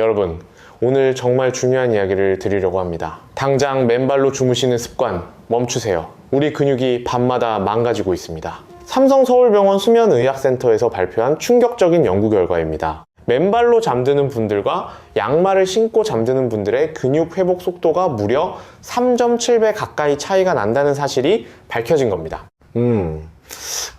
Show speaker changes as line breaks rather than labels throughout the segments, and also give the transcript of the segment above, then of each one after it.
여러분, 오늘 정말 중요한 이야기를 드리려고 합니다. 당장 맨발로 주무시는 습관 멈추세요. 우리 근육이 밤마다 망가지고 있습니다. 삼성서울병원 수면의학센터에서 발표한 충격적인 연구 결과입니다. 맨발로 잠드는 분들과 양말을 신고 잠드는 분들의 근육 회복 속도가 무려 3.7배 가까이 차이가 난다는 사실이 밝혀진 겁니다.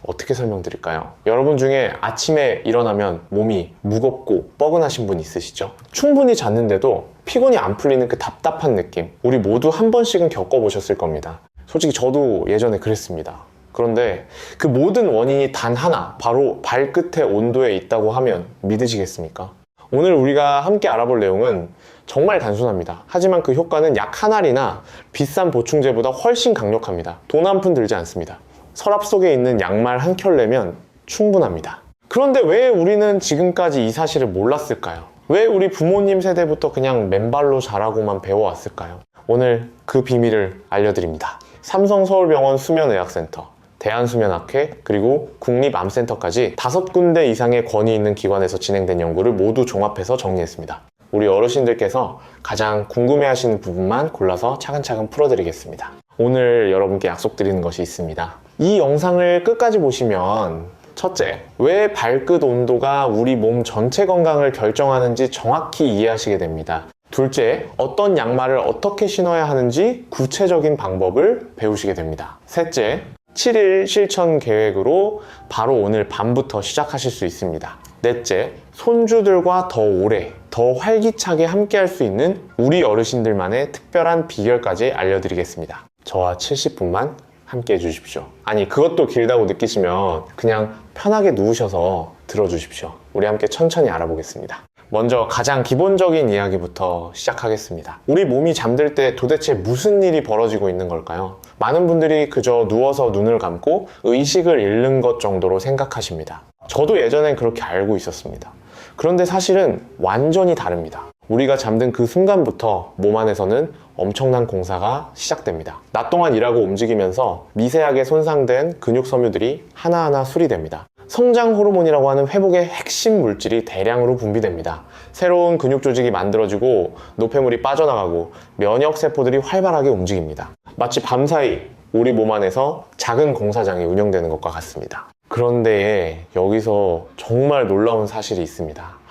어떻게 설명드릴까요? 여러분 중에 아침에 일어나면 몸이 무겁고 뻐근하신 분 있으시죠? 충분히 잤는데도 피곤이 안 풀리는 그 답답한 느낌, 우리 모두 한 번씩은 겪어보셨을 겁니다. 솔직히 저도 예전에 그랬습니다. 그런데 그 모든 원인이 단 하나, 바로 발끝의 온도에 있다고 하면 믿으시겠습니까? 오늘 우리가 함께 알아볼 내용은 정말 단순합니다. 하지만 그 효과는 약 한 알이나 비싼 보충제보다 훨씬 강력합니다. 돈 한 푼 들지 않습니다. 서랍 속에 있는 양말 한 켤레면 충분합니다. 그런데 왜 우리는 지금까지 이 사실을 몰랐을까요? 왜 우리 부모님 세대부터 그냥 맨발로 자라고만 배워왔을까요? 오늘 그 비밀을 알려드립니다. 삼성서울병원 수면의학센터, 대한수면학회, 그리고 국립암센터까지 5군데 이상의 권위 있는 기관에서 진행된 연구를 모두 종합해서 정리했습니다. 우리 어르신들께서 가장 궁금해하시는 부분만 골라서 차근차근 풀어드리겠습니다. 오늘 여러분께 약속드리는 것이 있습니다. 이 영상을 끝까지 보시면 첫째, 왜 발끝 온도가 우리 몸 전체 건강을 결정하는지 정확히 이해하시게 됩니다. 둘째, 어떤 양말을 어떻게 신어야 하는지 구체적인 방법을 배우시게 됩니다. 셋째, 7일 실천 계획으로 바로 오늘 밤부터 시작하실 수 있습니다. 넷째, 손주들과 더 오래, 더 활기차게 함께 할 수 있는 우리 어르신들만의 특별한 비결까지 알려드리겠습니다. 저와 70분만 함께 해주십시오. 아니, 그것도 길다고 느끼시면 그냥 편하게 누우셔서 들어주십시오. 우리 함께 천천히 알아보겠습니다. 먼저 가장 기본적인 이야기부터 시작하겠습니다. 우리 몸이 잠들 때 도대체 무슨 일이 벌어지고 있는 걸까요? 많은 분들이 그저 누워서 눈을 감고 의식을 잃는 것 정도로 생각하십니다. 저도 예전엔 그렇게 알고 있었습니다. 그런데 사실은 완전히 다릅니다. 우리가 잠든 그 순간부터 몸 안에서는 엄청난 공사가 시작됩니다. 낮 동안 일하고 움직이면서 미세하게 손상된 근육 섬유들이 하나하나 수리됩니다. 성장 호르몬이라고 하는 회복의 핵심 물질이 대량으로 분비됩니다. 새로운 근육 조직이 만들어지고 노폐물이 빠져나가고 면역 세포들이 활발하게 움직입니다. 마치 밤사이 우리 몸 안에서 작은 공사장이 운영되는 것과 같습니다. 그런데 여기서 정말 놀라운 사실이 있습니다.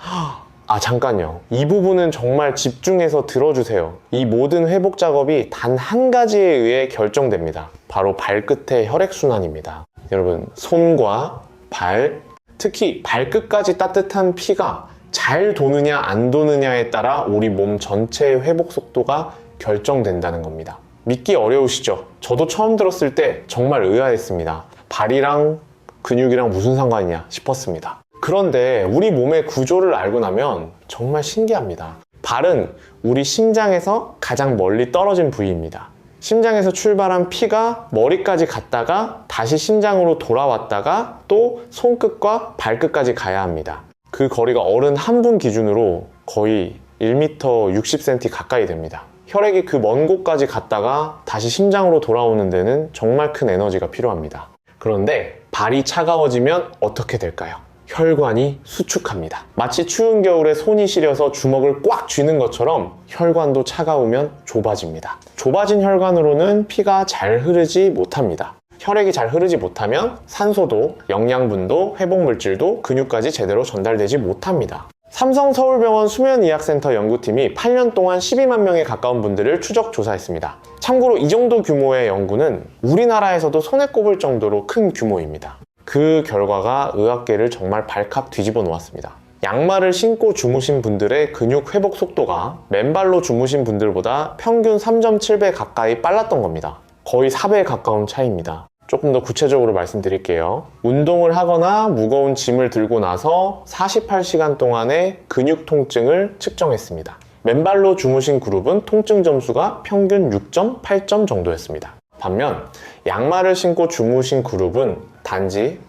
잠깐요. 이 부분은 정말 집중해서 들어주세요. 이 모든 회복 작업이 단 한 가지에 의해 결정됩니다. 바로 발끝의 혈액순환입니다. 여러분, 손과 발, 특히 발끝까지 따뜻한 피가 잘 도느냐 안 도느냐에 따라 우리 몸 전체의 회복 속도가 결정된다는 겁니다. 믿기 어려우시죠? 저도 처음 들었을 때 정말 의아했습니다. 발이랑 근육이랑 무슨 상관이냐 싶었습니다. 그런데 우리 몸의 구조를 알고 나면 정말 신기합니다. 발은 우리 심장에서 가장 멀리 떨어진 부위입니다. 심장에서 출발한 피가 머리까지 갔다가 다시 심장으로 돌아왔다가 또 손끝과 발끝까지 가야 합니다. 그 거리가 어른 한 분 기준으로 거의 1m 60cm 가까이 됩니다. 혈액이 그 먼 곳까지 갔다가 다시 심장으로 돌아오는 데는 정말 큰 에너지가 필요합니다. 그런데 발이 차가워지면 어떻게 될까요? 혈관이 수축합니다. 마치 추운 겨울에 손이 시려서 주먹을 꽉 쥐는 것처럼 혈관도 차가우면 좁아집니다. 좁아진 혈관으로는 피가 잘 흐르지 못합니다. 혈액이 잘 흐르지 못하면 산소도, 영양분도, 회복물질도 근육까지 제대로 전달되지 못합니다. 삼성서울병원 수면의학센터 연구팀이 8년 동안 12만 명에 가까운 분들을 추적 조사했습니다. 참고로 이 정도 규모의 연구는 우리나라에서도 손에 꼽을 정도로 큰 규모입니다. 그 결과가 의학계를 정말 발칵 뒤집어 놓았습니다. 양말을 신고 주무신 분들의 근육 회복 속도가 맨발로 주무신 분들보다 평균 3.7배 가까이 빨랐던 겁니다. 거의 4배에 가까운 차이입니다. 조금 더 구체적으로 말씀드릴게요. 운동을 하거나 무거운 짐을 들고 나서 48시간 동안의 근육 통증을 측정했습니다. 맨발로 주무신 그룹은 통증 점수가 평균 6.8점 정도였습니다. 반면 양말을 신고 주무신 그룹은 단지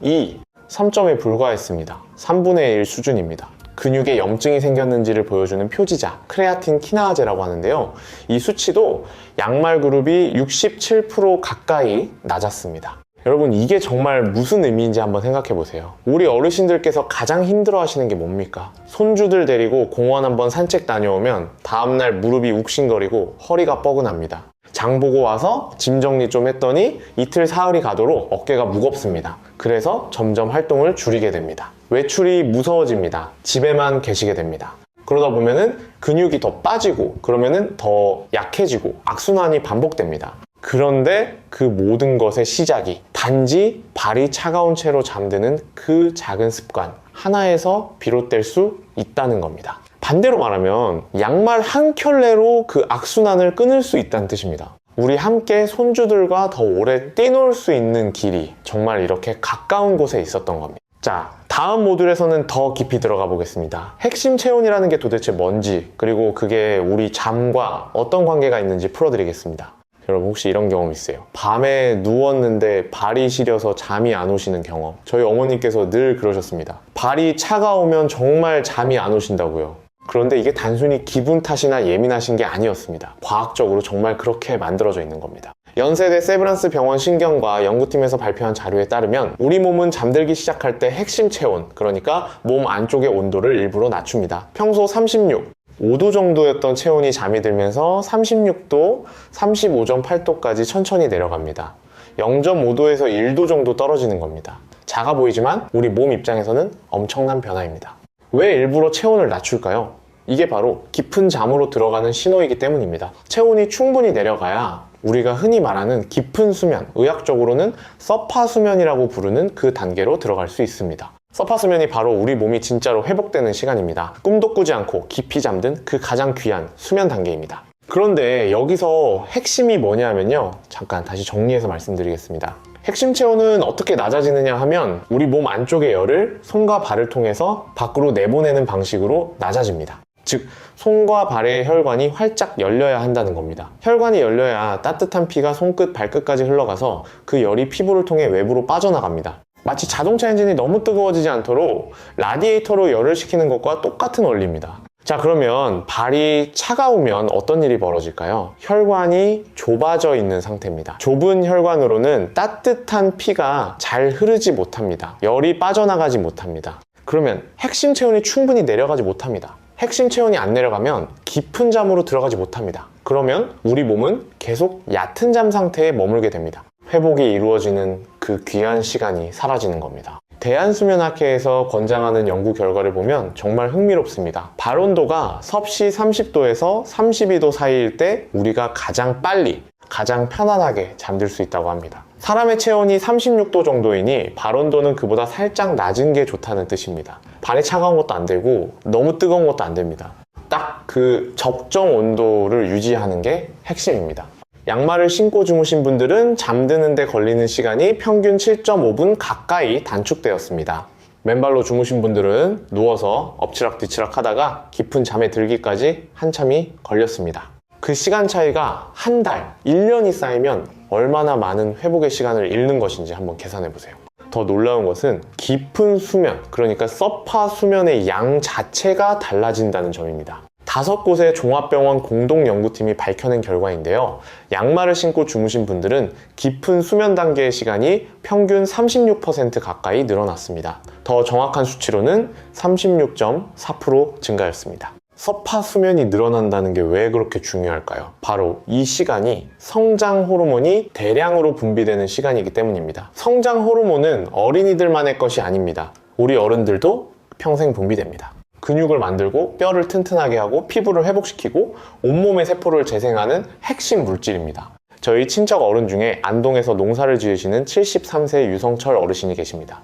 3점에 불과했습니다. 3분의 1 수준입니다. 근육에 염증이 생겼는지를 보여주는 표지자, 크레아틴 키나아제라고 하는데요. 이 수치도 양말 그룹이 67% 가까이 낮았습니다. 여러분, 이게 정말 무슨 의미인지 한번 생각해 보세요. 우리 어르신들께서 가장 힘들어 하시는 게 뭡니까? 손주들 데리고 공원 한번 산책 다녀오면 다음날 무릎이 욱신거리고 허리가 뻐근합니다. 장 보고 와서 짐 정리 좀 했더니 이틀 사흘이 가도록 어깨가 무겁습니다. 그래서 점점 활동을 줄이게 됩니다. 외출이 무서워집니다. 집에만 계시게 됩니다. 그러다 보면은 근육이 더 빠지고 그러면은 더 약해지고 악순환이 반복됩니다. 그런데 그 모든 것의 시작이 단지 발이 차가운 채로 잠드는 그 작은 습관 하나에서 비롯될 수 있다는 겁니다. 반대로 말하면 양말 한 켤레로 그 악순환을 끊을 수 있다는 뜻입니다. 우리 함께 손주들과 더 오래 뛰놀 수 있는 길이 정말 이렇게 가까운 곳에 있었던 겁니다. 자, 다음 모듈에서는 더 깊이 들어가 보겠습니다. 핵심 체온이라는 게 도대체 뭔지, 그리고 그게 우리 잠과 어떤 관계가 있는지 풀어드리겠습니다. 여러분, 혹시 이런 경험 있어요? 밤에 누웠는데 발이 시려서 잠이 안 오시는 경험. 저희 어머님께서 늘 그러셨습니다. 발이 차가우면 정말 잠이 안 오신다고요. 그런데 이게 단순히 기분 탓이나 예민하신 게 아니었습니다. 과학적으로 정말 그렇게 만들어져 있는 겁니다. 연세대 세브란스 병원 신경과 연구팀에서 발표한 자료에 따르면 우리 몸은 잠들기 시작할 때 핵심 체온, 그러니까 몸 안쪽의 온도를 일부러 낮춥니다. 평소 36, 5도 정도였던 체온이 잠이 들면서 36도, 35.8도까지 천천히 내려갑니다. 0.5도에서 1도 정도 떨어지는 겁니다. 작아 보이지만 우리 몸 입장에서는 엄청난 변화입니다. 왜 일부러 체온을 낮출까요? 이게 바로 깊은 잠으로 들어가는 신호이기 때문입니다. 체온이 충분히 내려가야 우리가 흔히 말하는 깊은 수면, 의학적으로는 서파 수면이라고 부르는 그 단계로 들어갈 수 있습니다. 서파 수면이 바로 우리 몸이 진짜로 회복되는 시간입니다. 꿈도 꾸지 않고 깊이 잠든 그 가장 귀한 수면 단계입니다. 그런데 여기서 핵심이 뭐냐면요, 잠깐 다시 정리해서 말씀드리겠습니다. 핵심 체온은 어떻게 낮아지느냐 하면 우리 몸 안쪽의 열을 손과 발을 통해서 밖으로 내보내는 방식으로 낮아집니다. 즉, 손과 발의 혈관이 활짝 열려야 한다는 겁니다. 혈관이 열려야 따뜻한 피가 손끝, 발끝까지 흘러가서 그 열이 피부를 통해 외부로 빠져나갑니다. 마치 자동차 엔진이 너무 뜨거워지지 않도록 라디에이터로 열을 식히는 것과 똑같은 원리입니다. 자, 그러면 발이 차가우면 어떤 일이 벌어질까요? 혈관이 좁아져 있는 상태입니다. 좁은 혈관으로는 따뜻한 피가 잘 흐르지 못합니다. 열이 빠져나가지 못합니다. 그러면 핵심 체온이 충분히 내려가지 못합니다. 핵심 체온이 안 내려가면 깊은 잠으로 들어가지 못합니다. 그러면 우리 몸은 계속 얕은 잠 상태에 머물게 됩니다. 회복이 이루어지는 그 귀한 시간이 사라지는 겁니다. 대한수면학회에서 권장하는 연구 결과를 보면 정말 흥미롭습니다. 발 온도가 섭씨 30도에서 32도 사이일 때 우리가 가장 빨리, 가장 편안하게 잠들 수 있다고 합니다. 사람의 체온이 36도 정도이니 발 온도는 그보다 살짝 낮은 게 좋다는 뜻입니다. 발이 차가운 것도 안 되고 너무 뜨거운 것도 안 됩니다. 딱 그 적정 온도를 유지하는 게 핵심입니다. 양말을 신고 주무신 분들은 잠드는 데 걸리는 시간이 평균 7.5분 가까이 단축되었습니다. 맨발로 주무신 분들은 누워서 엎치락뒤치락 하다가 깊은 잠에 들기까지 한참이 걸렸습니다. 그 시간 차이가 한 달, 1년이 쌓이면 얼마나 많은 회복의 시간을 잃는 것인지 한번 계산해 보세요. 더 놀라운 것은 깊은 수면, 그러니까 서파 수면의 양 자체가 달라진다는 점입니다. 5곳의 종합병원 공동연구팀이 밝혀낸 결과인데요. 양말을 신고 주무신 분들은 깊은 수면 단계의 시간이 평균 36% 가까이 늘어났습니다. 더 정확한 수치로는 36.4% 증가였습니다. 서파 수면이 늘어난다는 게 왜 그렇게 중요할까요? 바로 이 시간이 성장 호르몬이 대량으로 분비되는 시간이기 때문입니다. 성장 호르몬은 어린이들만의 것이 아닙니다. 우리 어른들도 평생 분비됩니다. 근육을 만들고 뼈를 튼튼하게 하고 피부를 회복시키고 온몸의 세포를 재생하는 핵심 물질입니다. 저희 친척 어른 중에 안동에서 농사를 지으시는 73세 유성철 어르신이 계십니다.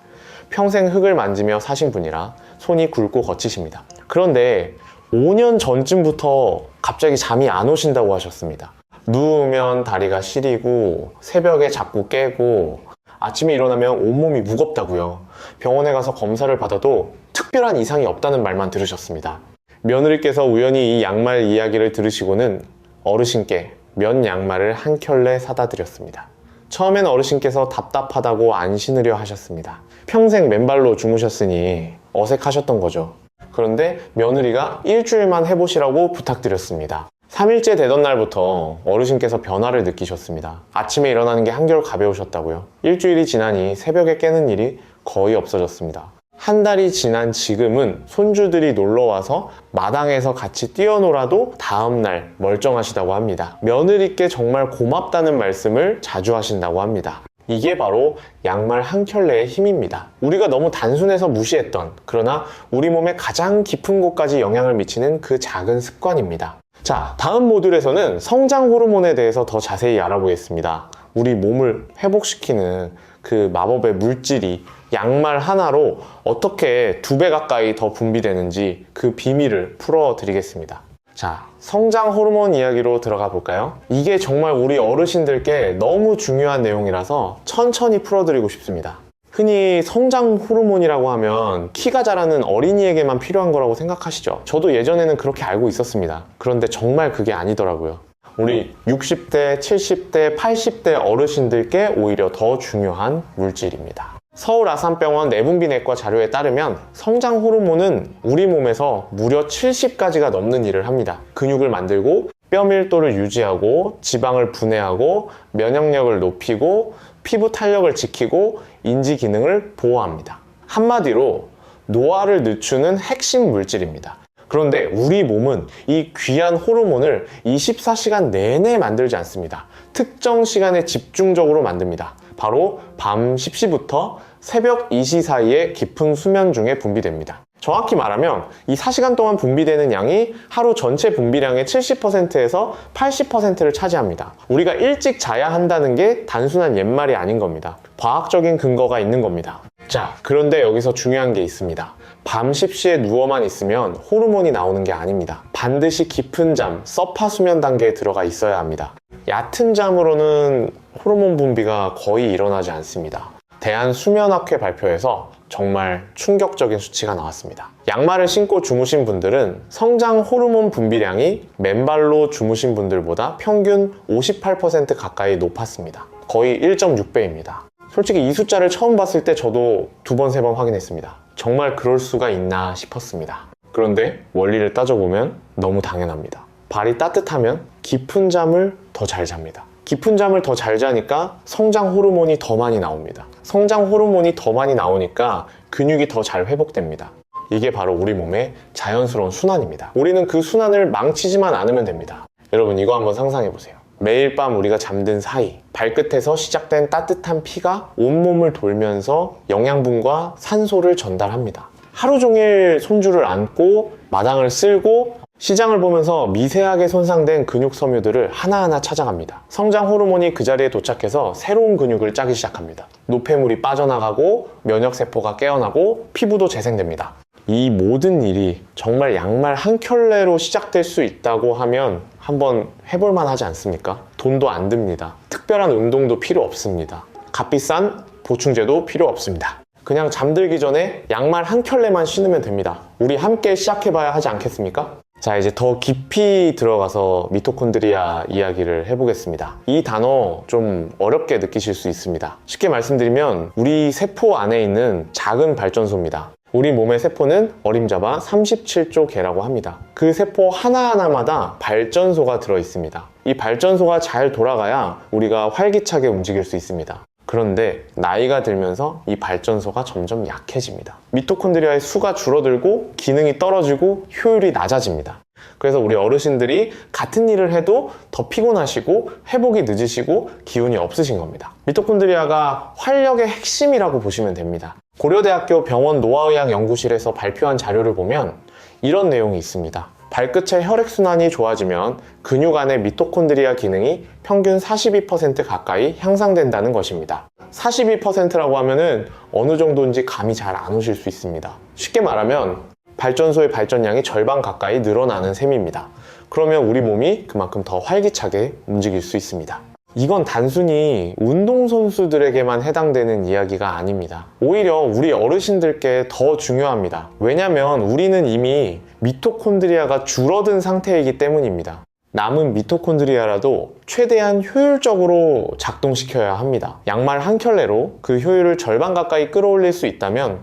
평생 흙을 만지며 사신 분이라 손이 굵고 거치십니다. 그런데 5년 전쯤부터 갑자기 잠이 안 오신다고 하셨습니다. 누우면 다리가 시리고 새벽에 자꾸 깨고 아침에 일어나면 온몸이 무겁다고요. 병원에 가서 검사를 받아도 특별한 이상이 없다는 말만 들으셨습니다. 며느리께서 우연히 이 양말 이야기를 들으시고는 어르신께 면 양말을 한 켤레 사다 드렸습니다. 처음엔 어르신께서 답답하다고 안 신으려 하셨습니다. 평생 맨발로 주무셨으니 어색하셨던 거죠. 그런데 며느리가 일주일만 해보시라고 부탁드렸습니다. 3일째 되던 날부터 어르신께서 변화를 느끼셨습니다. 아침에 일어나는 게 한결 가벼우셨다고요. 일주일이 지나니 새벽에 깨는 일이 거의 없어졌습니다. 한 달이 지난 지금은 손주들이 놀러와서 마당에서 같이 뛰어놀아도 다음날 멀쩡하시다고 합니다. 며느리께 정말 고맙다는 말씀을 자주 하신다고 합니다. 이게 바로 양말 한 켤레의 힘입니다. 우리가 너무 단순해서 무시했던, 그러나 우리 몸의 가장 깊은 곳까지 영향을 미치는 그 작은 습관입니다. 자, 다음 모듈에서는 성장 호르몬에 대해서 더 자세히 알아보겠습니다. 우리 몸을 회복시키는 그 마법의 물질이 양말 하나로 어떻게 2배 가까이 더 분비되는지 그 비밀을 풀어드리겠습니다. 자, 성장 호르몬 이야기로 들어가 볼까요? 이게 정말 우리 어르신들께 너무 중요한 내용이라서 천천히 풀어드리고 싶습니다. 흔히 성장 호르몬이라고 하면 키가 자라는 어린이에게만 필요한 거라고 생각하시죠? 저도 예전에는 그렇게 알고 있었습니다. 그런데 정말 그게 아니더라고요. 우리 60대, 70대, 80대 어르신들께 오히려 더 중요한 물질입니다. 서울 아산병원 내분비내과 자료에 따르면 성장 호르몬은 우리 몸에서 무려 70가지가 넘는 일을 합니다. 근육을 만들고 뼈 밀도를 유지하고 지방을 분해하고 면역력을 높이고 피부 탄력을 지키고 인지 기능을 보호합니다. 한마디로 노화를 늦추는 핵심 물질입니다. 그런데 우리 몸은 이 귀한 호르몬을 24시간 내내 만들지 않습니다. 특정 시간에 집중적으로 만듭니다. 바로 밤 10시부터 새벽 2시 사이에 깊은 수면 중에 분비됩니다. 정확히 말하면 이 4시간 동안 분비되는 양이 하루 전체 분비량의 70%에서 80%를 차지합니다. 우리가 일찍 자야 한다는 게 단순한 옛말이 아닌 겁니다. 과학적인 근거가 있는 겁니다. 자, 그런데 여기서 중요한 게 있습니다. 밤 10시에 누워만 있으면 호르몬이 나오는 게 아닙니다. 반드시 깊은 잠, 서파 수면 단계에 들어가 있어야 합니다. 얕은 잠으로는 호르몬 분비가 거의 일어나지 않습니다. 대한수면학회 발표에서 정말 충격적인 수치가 나왔습니다. 양말을 신고 주무신 분들은 성장 호르몬 분비량이 맨발로 주무신 분들보다 평균 58% 가까이 높았습니다. 거의 1.6배입니다. 솔직히 이 숫자를 처음 봤을 때 저도 2번, 3번 확인했습니다. 정말 그럴 수가 있나 싶었습니다. 그런데 원리를 따져보면 너무 당연합니다. 발이 따뜻하면 깊은 잠을 더 잘 잡니다. 깊은 잠을 더 잘 자니까 성장 호르몬이 더 많이 나옵니다. 성장 호르몬이 더 많이 나오니까 근육이 더 잘 회복됩니다. 이게 바로 우리 몸의 자연스러운 순환입니다. 우리는 그 순환을 망치지만 않으면 됩니다. 여러분, 이거 한번 상상해 보세요. 매일 밤 우리가 잠든 사이 발끝에서 시작된 따뜻한 피가 온몸을 돌면서 영양분과 산소를 전달합니다. 하루 종일 손주를 안고 마당을 쓸고 시장을 보면서 미세하게 손상된 근육 섬유들을 하나하나 찾아갑니다. 성장 호르몬이 그 자리에 도착해서 새로운 근육을 짜기 시작합니다. 노폐물이 빠져나가고 면역세포가 깨어나고 피부도 재생됩니다. 이 모든 일이 정말 양말 한 켤레로 시작될 수 있다고 하면 한번 해볼만 하지 않습니까? 돈도 안 듭니다. 특별한 운동도 필요 없습니다. 값비싼 보충제도 필요 없습니다. 그냥 잠들기 전에 양말 한 켤레만 신으면 됩니다. 우리 함께 시작해봐야 하지 않겠습니까? 자, 이제 더 깊이 들어가서 미토콘드리아 이야기를 해보겠습니다. 이 단어 좀 어렵게 느끼실 수 있습니다. 쉽게 말씀드리면 우리 세포 안에 있는 작은 발전소입니다. 우리 몸의 세포는 어림잡아 37조 개라고 합니다. 그 세포 하나하나마다 발전소가 들어있습니다. 이 발전소가 잘 돌아가야 우리가 활기차게 움직일 수 있습니다. 그런데 나이가 들면서 이 발전소가 점점 약해집니다. 미토콘드리아의 수가 줄어들고 기능이 떨어지고 효율이 낮아집니다. 그래서 우리 어르신들이 같은 일을 해도 더 피곤하시고 회복이 늦으시고 기운이 없으신 겁니다. 미토콘드리아가 활력의 핵심이라고 보시면 됩니다. 고려대학교 병원 노화의학 연구실에서 발표한 자료를 보면 이런 내용이 있습니다. 발끝의 혈액순환이 좋아지면 근육 안의 미토콘드리아 기능이 평균 42% 가까이 향상된다는 것입니다. 42%라고 하면은 어느 정도인지 감이 잘 안 오실 수 있습니다. 쉽게 말하면 발전소의 발전량이 절반 가까이 늘어나는 셈입니다. 그러면 우리 몸이 그만큼 더 활기차게 움직일 수 있습니다. 이건 단순히 운동선수들에게만 해당되는 이야기가 아닙니다. 오히려 우리 어르신들께 더 중요합니다. 왜냐면 우리는 이미 미토콘드리아가 줄어든 상태이기 때문입니다. 남은 미토콘드리아라도 최대한 효율적으로 작동시켜야 합니다. 양말 한 켤레로 그 효율을 절반 가까이 끌어올릴 수 있다면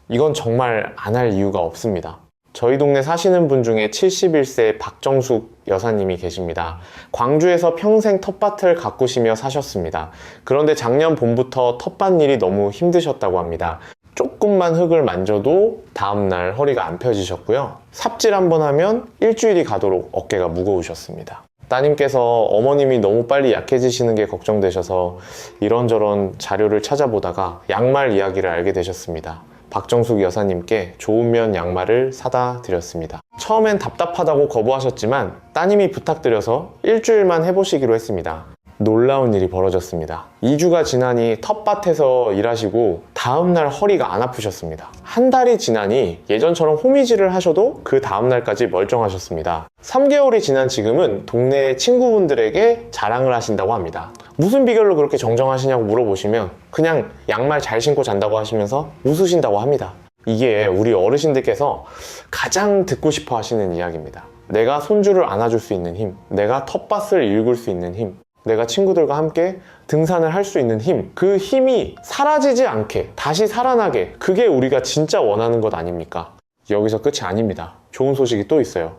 이건 정말 안 할 이유가 없습니다. 저희 동네 사시는 분 중에 71세 박정숙 여사님이 계십니다. 광주에서 평생 텃밭을 가꾸시며 사셨습니다. 그런데 작년 봄부터 텃밭 일이 너무 힘드셨다고 합니다. 조금만 흙을 만져도 다음날 허리가 안 펴지셨고요. 삽질 한번 하면 일주일이 가도록 어깨가 무거우셨습니다. 따님께서 어머님이 너무 빨리 약해지시는 게 걱정되셔서 이런저런 자료를 찾아보다가 양말 이야기를 알게 되셨습니다. 박정숙 여사님께 좋은 면 양말을 사다 드렸습니다. 처음엔 답답하다고 거부하셨지만 따님이 부탁드려서 일주일만 해보시기로 했습니다. 놀라운 일이 벌어졌습니다. 2주가 지나니 텃밭에서 일하시고 다음날 허리가 안 아프셨습니다. 한 달이 지나니 예전처럼 호미질을 하셔도 그 다음날까지 멀쩡하셨습니다. 3개월이 지난 지금은 동네 친구분들에게 자랑을 하신다고 합니다. 무슨 비결로 그렇게 정정하시냐고 물어보시면 그냥 양말 잘 신고 잔다고 하시면서 웃으신다고 합니다. 이게 우리 어르신들께서 가장 듣고 싶어 하시는 이야기입니다. 내가 손주를 안아줄 수 있는 힘, 내가 텃밭을 일굴 수 있는 힘, 내가 친구들과 함께 등산을 할 수 있는 힘, 그 힘이 사라지지 않게 다시 살아나게, 그게 우리가 진짜 원하는 것 아닙니까? 여기서 끝이 아닙니다. 좋은 소식이 또 있어요.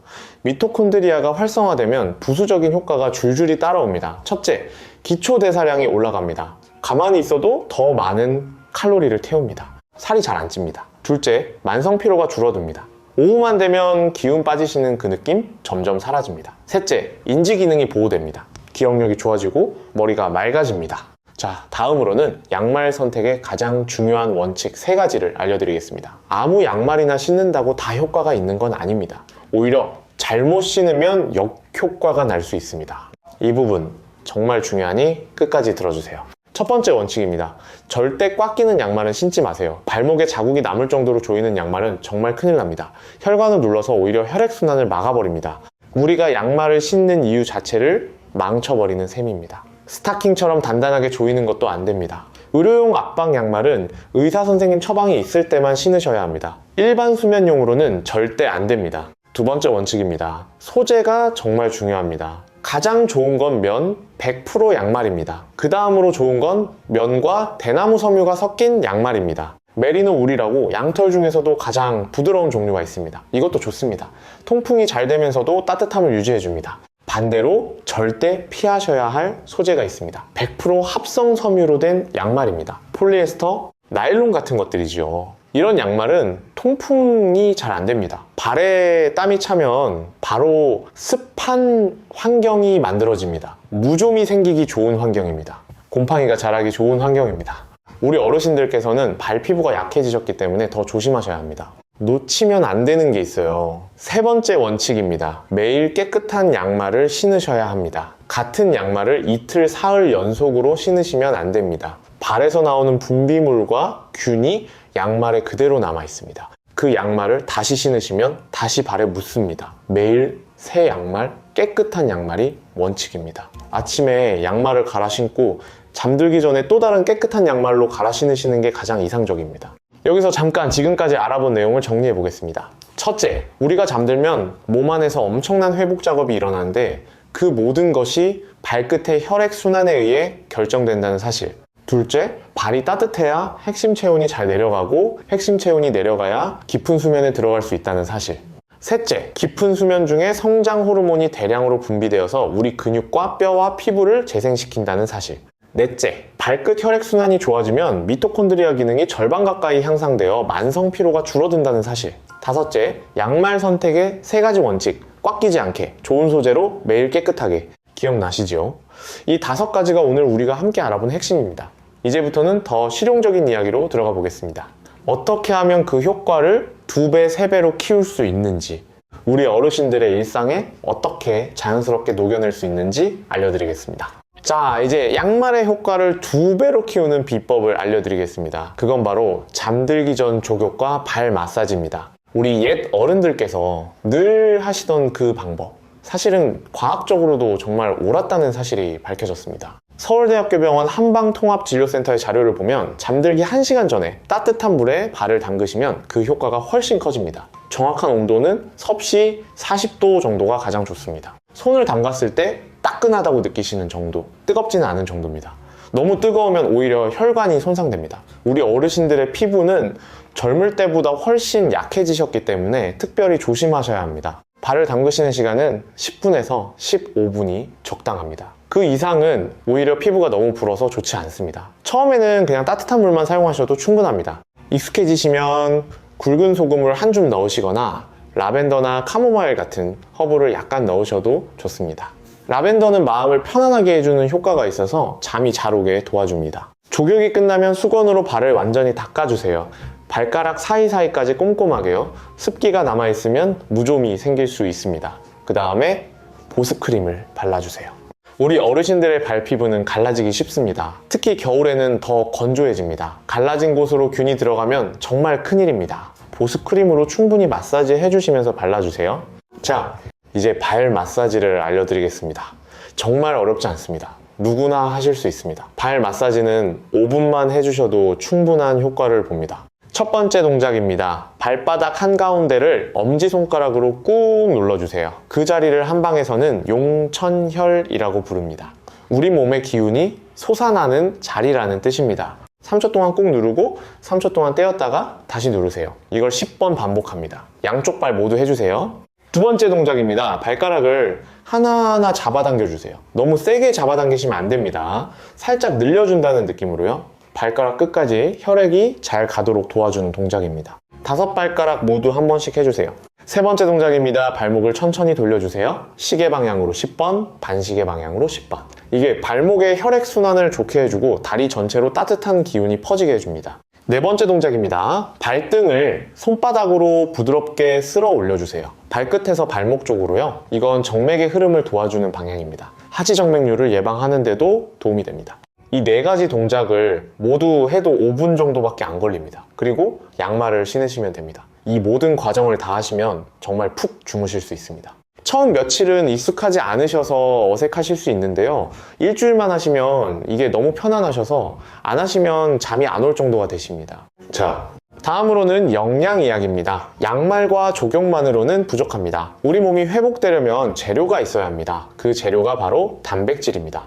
미토콘드리아가 활성화되면 부수적인 효과가 줄줄이 따라옵니다. 첫째, 기초 대사량이 올라갑니다. 가만히 있어도 더 많은 칼로리를 태웁니다. 살이 잘 안 찝니다. 둘째, 만성 피로가 줄어듭니다. 오후만 되면 기운 빠지시는 그 느낌 점점 사라집니다. 셋째, 인지 기능이 보호됩니다. 기억력이 좋아지고 머리가 맑아집니다. 자, 다음으로는 양말 선택의 가장 중요한 원칙 3가지를 알려드리겠습니다. 아무 양말이나 신는다고 다 효과가 있는 건 아닙니다. 오히려 잘못 신으면 역효과가 날 수 있습니다. 이 부분 정말 중요하니 끝까지 들어주세요. 첫 번째 원칙입니다. 절대 꽉 끼는 양말은 신지 마세요. 발목에 자국이 남을 정도로 조이는 양말은 정말 큰일 납니다. 혈관을 눌러서 오히려 혈액순환을 막아버립니다. 우리가 양말을 신는 이유 자체를 망쳐버리는 셈입니다. 스타킹처럼 단단하게 조이는 것도 안 됩니다. 의료용 압박 양말은 의사 선생님 처방이 있을 때만 신으셔야 합니다. 일반 수면용으로는 절대 안 됩니다. 두 번째 원칙입니다. 소재가 정말 중요합니다. 가장 좋은 건 면 100% 양말입니다. 그 다음으로 좋은 건 면과 대나무 섬유가 섞인 양말입니다. 메리노 울이라고 양털 중에서도 가장 부드러운 종류가 있습니다. 이것도 좋습니다. 통풍이 잘 되면서도 따뜻함을 유지해줍니다. 반대로 절대 피하셔야 할 소재가 있습니다. 100% 합성 섬유로 된 양말입니다. 폴리에스터, 나일론 같은 것들이죠. 이런 양말은 통풍이 잘 안 됩니다. 발에 땀이 차면 바로 습한 환경이 만들어집니다. 무좀이 생기기 좋은 환경입니다. 곰팡이가 자라기 좋은 환경입니다. 우리 어르신들께서는 발 피부가 약해지셨기 때문에 더 조심하셔야 합니다. 놓치면 안 되는 게 있어요. 3번째 원칙입니다. 매일 깨끗한 양말을 신으셔야 합니다. 같은 양말을 이틀, 사흘 연속으로 신으시면 안 됩니다. 발에서 나오는 분비물과 균이 양말에 그대로 남아 있습니다. 그 양말을 다시 신으시면 다시 발에 묻습니다. 매일 새 양말, 깨끗한 양말이 원칙입니다. 아침에 양말을 갈아 신고 잠들기 전에 또 다른 깨끗한 양말로 갈아 신으시는 게 가장 이상적입니다. 여기서 잠깐 지금까지 알아본 내용을 정리해 보겠습니다. 첫째, 우리가 잠들면 몸 안에서 엄청난 회복 작업이 일어나는데 그 모든 것이 발끝의 혈액순환에 의해 결정된다는 사실. 둘째, 발이 따뜻해야 핵심 체온이 잘 내려가고 핵심 체온이 내려가야 깊은 수면에 들어갈 수 있다는 사실. 셋째, 깊은 수면 중에 성장 호르몬이 대량으로 분비되어서 우리 근육과 뼈와 피부를 재생시킨다는 사실. 넷째, 발끝 혈액순환이 좋아지면 미토콘드리아 기능이 절반 가까이 향상되어 만성 피로가 줄어든다는 사실. 다섯째, 양말 선택의 3가지 원칙, 꽉 끼지 않게, 좋은 소재로 매일 깨끗하게. 기억나시죠? 이 5가지가 오늘 우리가 함께 알아본 핵심입니다. 이제부터는 더 실용적인 이야기로 들어가 보겠습니다. 어떻게 하면 그 효과를 2배, 3배로 키울 수 있는지, 우리 어르신들의 일상에 어떻게 자연스럽게 녹여낼 수 있는지 알려드리겠습니다. 자, 이제 양말의 효과를 2배로 키우는 비법을 알려드리겠습니다. 그건 바로 잠들기 전 족욕과 발 마사지입니다. 우리 옛 어른들께서 늘 하시던 그 방법, 사실은 과학적으로도 정말 옳았다는 사실이 밝혀졌습니다. 서울대학교병원 한방통합진료센터의 자료를 보면 잠들기 1시간 전에 따뜻한 물에 발을 담그시면 그 효과가 훨씬 커집니다. 정확한 온도는 섭씨 40도 정도가 가장 좋습니다. 손을 담갔을 때 따끈하다고 느끼시는 정도, 뜨겁지는 않은 정도입니다. 너무 뜨거우면 오히려 혈관이 손상됩니다. 우리 어르신들의 피부는 젊을 때보다 훨씬 약해지셨기 때문에 특별히 조심하셔야 합니다. 발을 담그시는 시간은 10분에서 15분이 적당합니다. 그 이상은 오히려 피부가 너무 불어서 좋지 않습니다. 처음에는 그냥 따뜻한 물만 사용하셔도 충분합니다. 익숙해지시면 굵은 소금을 한 줌 넣으시거나 라벤더나 카모마일 같은 허브를 약간 넣으셔도 좋습니다. 라벤더는 마음을 편안하게 해주는 효과가 있어서 잠이 잘 오게 도와줍니다. 족욕이 끝나면 수건으로 발을 완전히 닦아주세요. 발가락 사이사이까지 꼼꼼하게요. 습기가 남아있으면 무좀이 생길 수 있습니다. 그 다음에 보습크림을 발라주세요. 우리 어르신들의 발 피부는 갈라지기 쉽습니다. 특히 겨울에는 더 건조해집니다. 갈라진 곳으로 균이 들어가면 정말 큰일입니다. 보습크림으로 충분히 마사지 해주시면서 발라주세요. 자, 이제 발 마사지를 알려드리겠습니다. 정말 어렵지 않습니다. 누구나 하실 수 있습니다. 발 마사지는 5분만 해주셔도 충분한 효과를 봅니다. 첫 번째 동작입니다. 발바닥 한가운데를 엄지손가락으로 꾹 눌러주세요. 그 자리를 한방에서는 용천혈이라고 부릅니다. 우리 몸의 기운이 솟아나는 자리라는 뜻입니다. 3초 동안 꾹 누르고 3초 동안 떼었다가 다시 누르세요. 이걸 10번 반복합니다. 양쪽 발 모두 해주세요. 두 번째 동작입니다. 발가락을 하나하나 잡아당겨주세요. 너무 세게 잡아당기시면 안 됩니다. 살짝 늘려준다는 느낌으로요. 발가락 끝까지 혈액이 잘 가도록 도와주는 동작입니다. 5발가락 모두 한 번씩 해주세요. 세 번째 동작입니다. 발목을 천천히 돌려주세요. 시계 방향으로 10번, 반시계 방향으로 10번. 이게 발목의 혈액순환을 좋게 해주고 다리 전체로 따뜻한 기운이 퍼지게 해줍니다. 네 번째 동작입니다. 발등을 손바닥으로 부드럽게 쓸어 올려주세요. 발끝에서 발목 쪽으로요. 이건 정맥의 흐름을 도와주는 방향입니다. 하지정맥류를 예방하는 데도 도움이 됩니다. 이 4가지 동작을 모두 해도 5분 정도밖에 안 걸립니다. 그리고 양말을 신으시면 됩니다. 이 모든 과정을 다 하시면 정말 푹 주무실 수 있습니다. 처음 며칠은 익숙하지 않으셔서 어색하실 수 있는데요. 일주일만 하시면 이게 너무 편안하셔서 안 하시면 잠이 안 올 정도가 되십니다. 자, 다음으로는 영양 이야기입니다. 양말과 족욕만으로는 부족합니다. 우리 몸이 회복되려면 재료가 있어야 합니다. 그 재료가 바로 단백질입니다.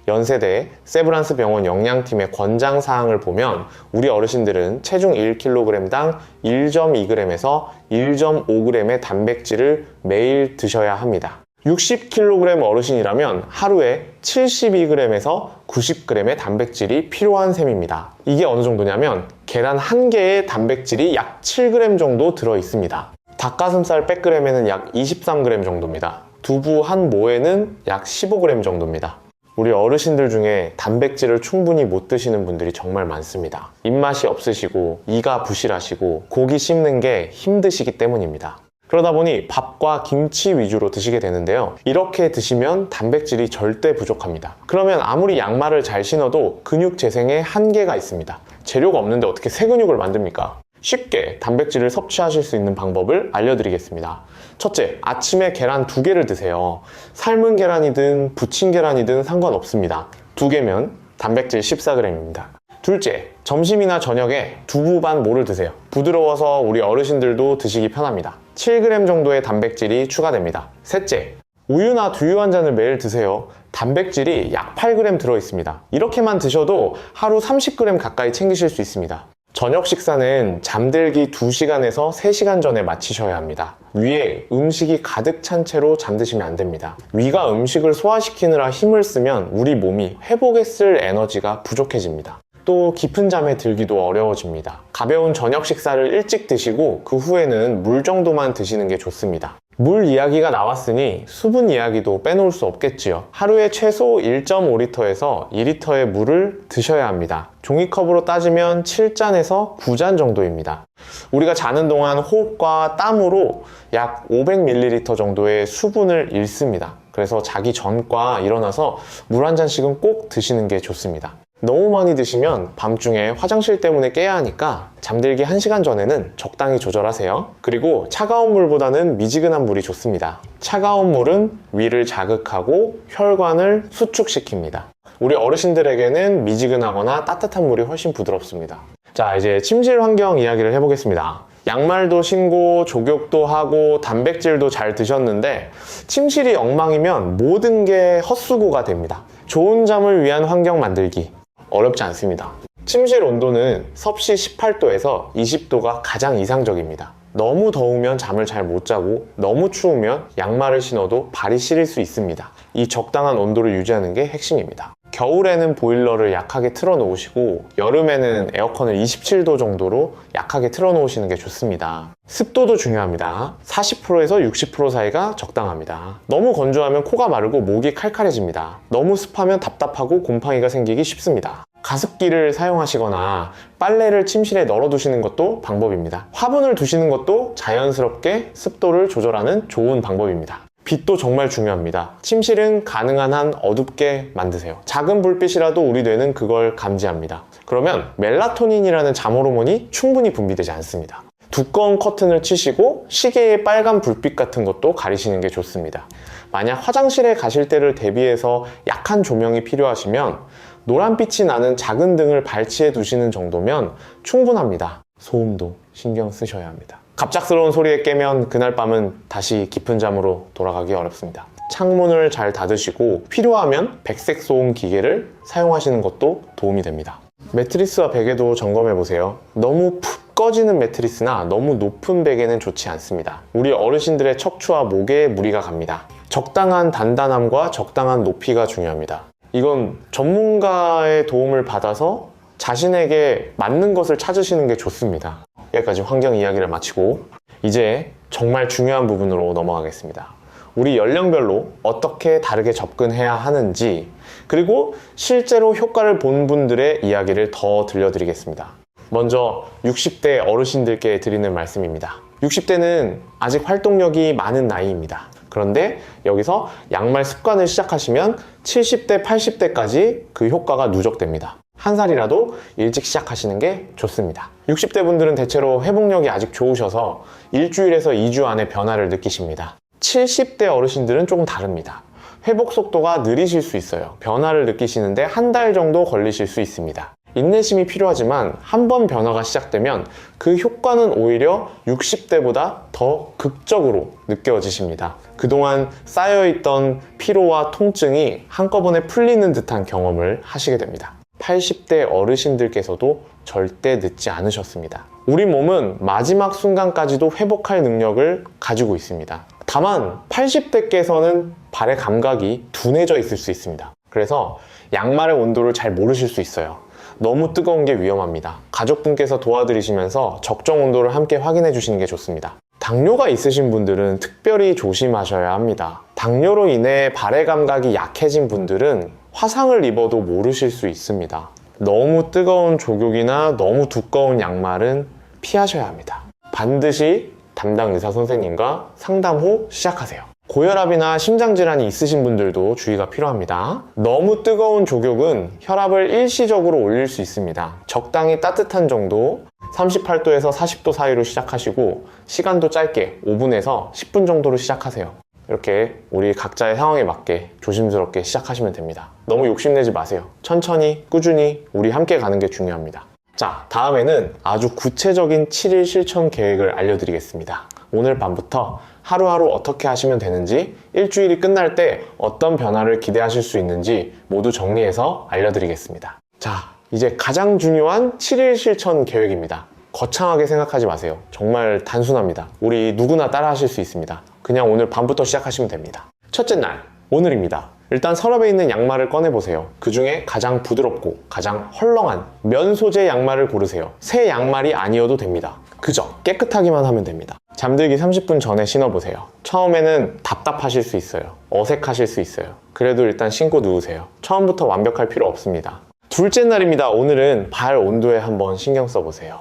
연세대 세브란스 병원 영양팀의 권장사항을 보면 우리 어르신들은 체중 1kg당 1.2g에서 1.5g의 단백질을 매일 드셔야 합니다. 60kg 어르신이라면 하루에 72g에서 90g의 단백질이 필요한 셈입니다. 이게 어느 정도냐면 계란 1개의 단백질이 약 7g 정도 들어 있습니다. 닭가슴살 100g에는 약 23g 정도입니다. 두부 한 모에는 약 15g 정도입니다. 우리 어르신들 중에 단백질을 충분히 못 드시는 분들이 정말 많습니다. 입맛이 없으시고 이가 부실하시고 고기 씹는 게 힘드시기 때문입니다. 그러다 보니 밥과 김치 위주로 드시게 되는데요. 이렇게 드시면 단백질이 절대 부족합니다. 그러면 아무리 양말을 잘 신어도 근육 재생에 한계가 있습니다. 재료가 없는데 어떻게 새 근육을 만듭니까? 쉽게 단백질을 섭취하실 수 있는 방법을 알려드리겠습니다. 첫째, 아침에 계란 2개를 드세요. 삶은 계란이든 부친 계란이든 상관없습니다. 2개면 단백질 14g입니다. 둘째, 점심이나 저녁에 두부 반 모를 드세요. 부드러워서 우리 어르신들도 드시기 편합니다. 7g 정도의 단백질이 추가됩니다. 셋째, 우유나 두유 한 잔을 매일 드세요. 단백질이 약 8g 들어있습니다. 이렇게만 드셔도 하루 30g 가까이 챙기실 수 있습니다. 저녁 식사는 잠들기 2시간에서 3시간 전에 마치셔야 합니다. 위에 음식이 가득 찬 채로 잠드시면 안 됩니다. 위가 음식을 소화시키느라 힘을 쓰면 우리 몸이 회복에 쓸 에너지가 부족해집니다. 또 깊은 잠에 들기도 어려워집니다. 가벼운 저녁 식사를 일찍 드시고 그 후에는 물 정도만 드시는 게 좋습니다. 물 이야기가 나왔으니 수분 이야기도 빼놓을 수 없겠지요. 하루에 최소 1.5리터에서 2리터의 물을 드셔야 합니다. 종이컵으로 따지면 7잔에서 9잔 정도입니다. 우리가 자는 동안 호흡과 땀으로 약 500ml 정도의 수분을 잃습니다. 그래서 자기 전과 일어나서 물 한 잔씩은 꼭 드시는 게 좋습니다. 너무 많이 드시면 밤중에 화장실 때문에 깨야 하니까 잠들기 1시간 전에는 적당히 조절하세요. 그리고 차가운 물보다는 미지근한 물이 좋습니다. 차가운 물은 위를 자극하고 혈관을 수축시킵니다. 우리 어르신들에게는 미지근하거나 따뜻한 물이 훨씬 부드럽습니다. 자, 이제 침실 환경 이야기를 해보겠습니다. 양말도 신고 족욕도 하고 단백질도 잘 드셨는데 침실이 엉망이면 모든 게 헛수고가 됩니다. 좋은 잠을 위한 환경 만들기, 어렵지 않습니다. 침실 온도는 섭씨 18도에서 20도가 가장 이상적입니다. 너무 더우면 잠을 잘 못 자고 너무 추우면 양말을 신어도 발이 시릴 수 있습니다. 이 적당한 온도를 유지하는 게 핵심입니다. 겨울에는 보일러를 약하게 틀어 놓으시고 여름에는 에어컨을 27도 정도로 약하게 틀어 놓으시는 게 좋습니다. 습도도 중요합니다. 40%에서 60% 사이가 적당합니다. 너무 건조하면 코가 마르고 목이 칼칼해집니다. 너무 습하면 답답하고 곰팡이가 생기기 쉽습니다. 가습기를 사용하시거나 빨래를 침실에 널어두시는 것도 방법입니다. 화분을 두시는 것도 자연스럽게 습도를 조절하는 좋은 방법입니다. 빛도 정말 중요합니다. 침실은 가능한 한 어둡게 만드세요. 작은 불빛이라도 우리 뇌는 그걸 감지합니다. 그러면 멜라토닌이라는 잠 호르몬이 충분히 분비되지 않습니다. 두꺼운 커튼을 치시고 시계의 빨간 불빛 같은 것도 가리시는 게 좋습니다. 만약 화장실에 가실 때를 대비해서 약한 조명이 필요하시면 노란빛이 나는 작은 등을 발치해 두시는 정도면 충분합니다. 소음도 신경 쓰셔야 합니다. 갑작스러운 소리에 깨면 그날 밤은 다시 깊은 잠으로 돌아가기 어렵습니다. 창문을 잘 닫으시고 필요하면 백색 소음 기계를 사용하시는 것도 도움이 됩니다. 매트리스와 베개도 점검해 보세요. 너무 푹 꺼지는 매트리스나 너무 높은 베개는 좋지 않습니다. 우리 어르신들의 척추와 목에 무리가 갑니다. 적당한 단단함과 적당한 높이가 중요합니다. 이건 전문가의 도움을 받아서 자신에게 맞는 것을 찾으시는 게 좋습니다. 여기까지 환경 이야기를 마치고 이제 정말 중요한 부분으로 넘어가겠습니다. 우리 연령별로 어떻게 다르게 접근해야 하는지, 그리고 실제로 효과를 본 분들의 이야기를 더 들려드리겠습니다. 먼저 60대 어르신들께 드리는 말씀입니다. 60대는 아직 활동력이 많은 나이입니다. 그런데 여기서 양말 습관을 시작하시면 70대, 80대까지 그 효과가 누적됩니다. 한 살이라도 일찍 시작하시는 게 좋습니다. 60대 분들은 대체로 회복력이 아직 좋으셔서 일주일에서 2주 안에 변화를 느끼십니다. 70대 어르신들은 조금 다릅니다. 회복 속도가 느리실 수 있어요. 변화를 느끼시는데 한 달 정도 걸리실 수 있습니다. 인내심이 필요하지만 한 번 변화가 시작되면 그 효과는 오히려 60대보다 더 극적으로 느껴지십니다. 그동안 쌓여있던 피로와 통증이 한꺼번에 풀리는 듯한 경험을 하시게 됩니다. 80대 어르신들께서도 절대 늦지 않으셨습니다. 우리 몸은 마지막 순간까지도 회복할 능력을 가지고 있습니다. 다만 80대께서는 발의 감각이 둔해져 있을 수 있습니다. 그래서 양말의 온도를 잘 모르실 수 있어요. 너무 뜨거운 게 위험합니다. 가족분께서 도와드리시면서 적정 온도를 함께 확인해 주시는 게 좋습니다. 당뇨가 있으신 분들은 특별히 조심하셔야 합니다. 당뇨로 인해 발의 감각이 약해진 분들은 화상을 입어도 모르실 수 있습니다. 너무 뜨거운 족욕이나 너무 두꺼운 양말은 피하셔야 합니다. 반드시 담당 의사 선생님과 상담 후 시작하세요. 고혈압이나 심장질환이 있으신 분들도 주의가 필요합니다. 너무 뜨거운 족욕은 혈압을 일시적으로 올릴 수 있습니다. 적당히 따뜻한 정도 38도에서 40도 사이로 시작하시고 시간도 짧게 5분에서 10분 정도로 시작하세요. 이렇게 우리 각자의 상황에 맞게 조심스럽게 시작하시면 됩니다. 너무 욕심내지 마세요. 천천히 꾸준히 우리 함께 가는 게 중요합니다. 자, 다음에는 아주 구체적인 7일 실천 계획을 알려드리겠습니다. 오늘 밤부터 하루하루 어떻게 하시면 되는지, 일주일이 끝날 때 어떤 변화를 기대하실 수 있는지 모두 정리해서 알려드리겠습니다. 자, 이제 가장 중요한 7일 실천 계획입니다. 거창하게 생각하지 마세요. 정말 단순합니다. 우리 누구나 따라 하실 수 있습니다. 그냥 오늘 밤부터 시작하시면 됩니다. 첫째 날, 오늘입니다. 일단 서랍에 있는 양말을 꺼내보세요. 그 중에 가장 부드럽고 가장 헐렁한 면 소재 양말을 고르세요. 새 양말이 아니어도 됩니다. 그저 깨끗하기만 하면 됩니다. 잠들기 30분 전에 신어보세요. 처음에는 답답하실 수 있어요. 어색하실 수 있어요. 그래도 일단 신고 누우세요. 처음부터 완벽할 필요 없습니다. 둘째 날입니다. 오늘은 발 온도에 한번 신경 써보세요.